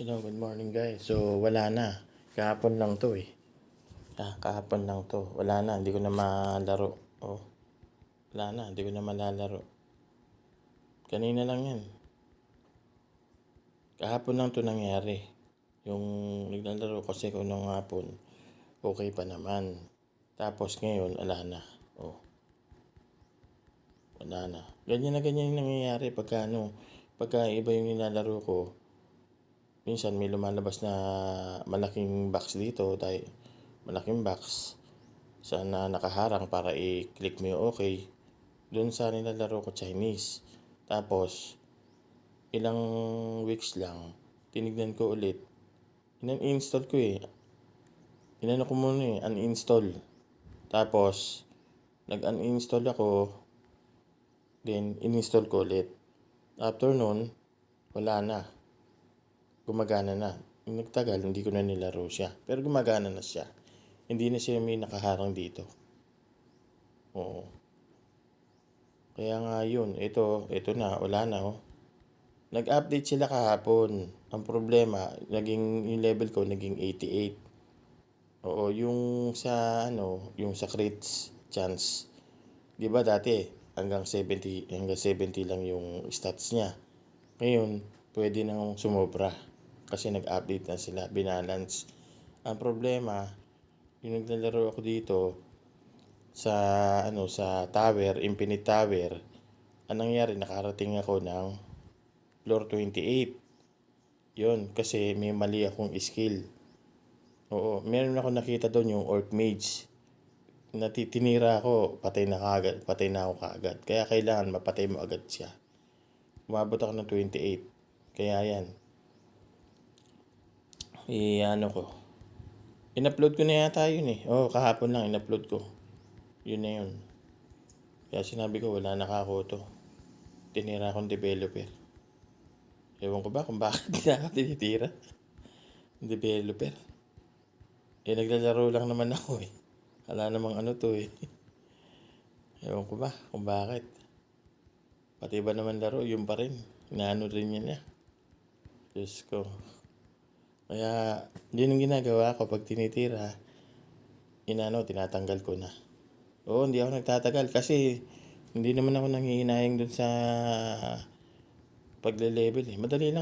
Hello, good morning guys. So, wala na. Kahapon lang to eh. Kahapon lang to. Wala na, hindi ko na malaro. Oh, wala na, hindi ko na malalaro. Kanina lang yan. Kahapon lang to nangyari. Yung naglalaro kasi ko nung hapon, okay pa naman. Tapos ngayon, wala na. Oh, wala na. Ganyan na ganyan yung nangyayari pagka iba yung nilalaro ko. Minsan may lumalabas na malaking box dito, tayo malaking box sana nakaharang para i-click mo yung okay doon sa nilalaro ko Chinese. Tapos ilang weeks lang tinignan ko ulit, in-install ko eh, inano ko muna eh, uninstall. Tapos nag-uninstall ako, then ininstall ko ulit. After nun, wala na, gumagana na. Nagtagal, hindi ko na nilaro siya. Pero gumagana na siya. Hindi na siya may nakaharang dito. Oo. Kaya nga yun, ito na, wala na oh. Nag-update sila kahapon. Ang problema, yung level ko naging 88. Oo, yung sa crits chance. 'Di ba dati hanggang 70 lang yung stats niya. Ngayon, pwede nang sumobra kasi nag-update na sila, binalance. Ang problema, yung naglalaro ako dito sa tower, Infinite Tower, ang nangyari nakarating ako ng floor 28. Yun, kasi may mali akong skill. Oo, meron ako nakita doon yung Orc Mage. Natitinira ako, patay na ako kaagad. Kaya kailangan mapatay mo agad siya. Umabot ako ng 28. Kaya yan. Ano ko. In-upload ko na yata yun eh. Kahapon lang in-upload ko. Yun na yun. Kaya sinabi ko wala na ako to. Tinira akong developer. Ewan ko ba kung bakit na ako tinitira. Developer. Naglalaro lang naman ako eh. Wala namang ano to eh. Ewan ko ba kung bakit. Pati ba naman laro, yun pa rin. Inaano rin niya. Diyos ko. Kaya, yun ang ginagawa ko pag tinitira. Tinatanggal ko na. Hindi ako nagtatagal kasi hindi naman ako nanghihinayang dun sa pagle-level eh. Madali lang.